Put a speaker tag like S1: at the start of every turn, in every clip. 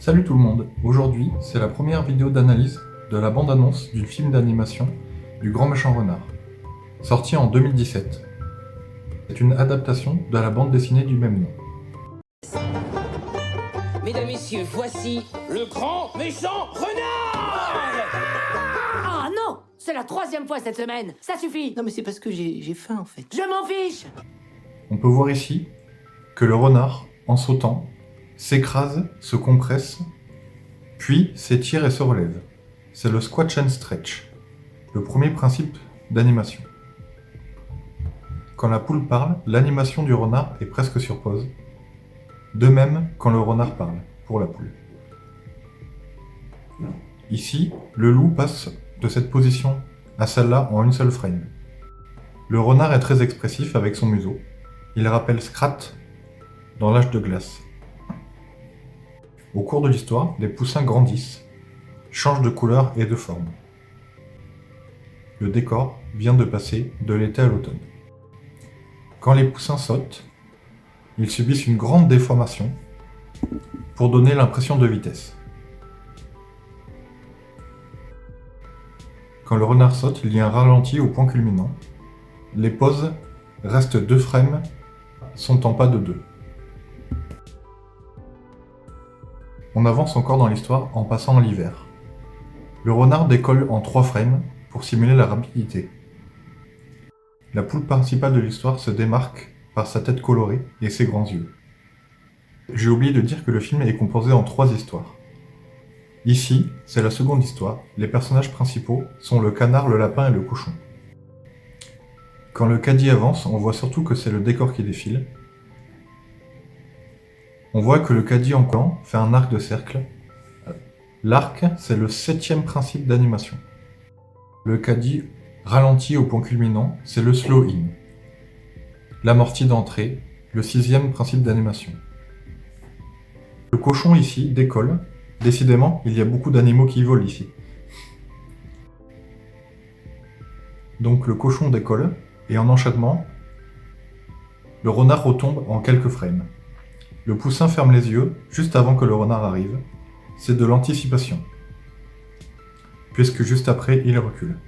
S1: Salut tout le monde, aujourd'hui c'est la première vidéo d'analyse de la bande-annonce du film d'animation du Grand Méchant Renard, sorti en 2017. C'est une adaptation de la bande dessinée du même nom.
S2: Mesdames, Messieurs, voici le Grand Méchant Renard.
S3: Ah non! C'est la 3e fois cette semaine! Ça suffit!
S2: Non mais c'est parce que j'ai faim en fait.
S3: Je m'en fiche!
S1: On peut voir ici que le renard, en sautant, s'écrase, se compresse, puis s'étire et se relève. C'est le squash and stretch, le premier principe d'animation. Quand la poule parle, l'animation du renard est presque sur pause. De même quand le renard parle, pour la poule. Ici, le loup passe de cette position à celle-là en une seule frame. Le renard est très expressif avec son museau. Il rappelle Scrat dans l'âge de glace. Au cours de l'histoire, les poussins grandissent, changent de couleur et de forme. Le décor vient de passer de l'été à l'automne. Quand les poussins sautent, ils subissent une grande déformation pour donner l'impression de vitesse. Quand le renard saute, il y a un ralenti au point culminant. Les pauses restent 2 frames, sont en pas de 2. On avance encore dans l'histoire en passant l'hiver. Le renard décolle en 3 frames pour simuler la rapidité. La poule principale de l'histoire se démarque par sa tête colorée et ses grands yeux. J'ai oublié de dire que le film est composé en 3 histoires. Ici, c'est la seconde histoire. Les personnages principaux sont le canard, le lapin et le cochon. Quand le caddie avance, on voit surtout que c'est le décor qui défile. On voit que le caddie en collant fait un arc de cercle. L'arc, c'est le 7e principe d'animation. Le caddie ralenti au point culminant, c'est le slow-in. L'amorti d'entrée, le 6e principe d'animation. Le cochon ici décolle. Décidément, il y a beaucoup d'animaux qui volent ici. Donc le cochon décolle, et en enchaînement, le renard retombe en quelques frames. Le poussin ferme les yeux juste avant que le renard arrive. C'est de l'anticipation, puisque juste après, il recule.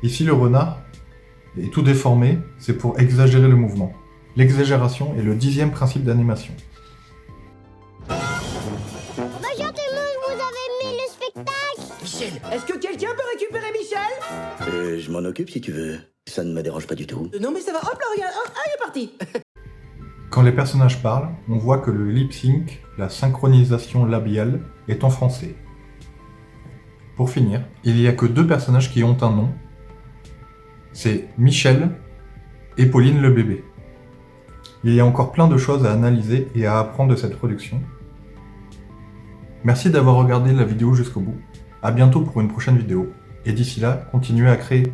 S1: Ici, le renard est tout déformé, c'est pour exagérer le mouvement. L'exagération est le 10e principe d'animation.
S4: Bonjour tout le monde, vous avez aimé le spectacle?
S3: Michel, est-ce que quelqu'un peut récupérer Michel?
S5: Je m'en occupe si tu veux. Ça ne me dérange pas du tout.
S3: Non mais ça va, hop là, regarde, hop, ah, il est parti!
S1: Quand les personnages parlent, on voit que le lip-sync, la synchronisation labiale, est en français. Pour finir, il n'y a que 2 personnages qui ont un nom. C'est Michel et Pauline le bébé. Il y a encore plein de choses à analyser et à apprendre de cette production. Merci d'avoir regardé la vidéo jusqu'au bout. A bientôt pour une prochaine vidéo. Et d'ici là, continuez à créer.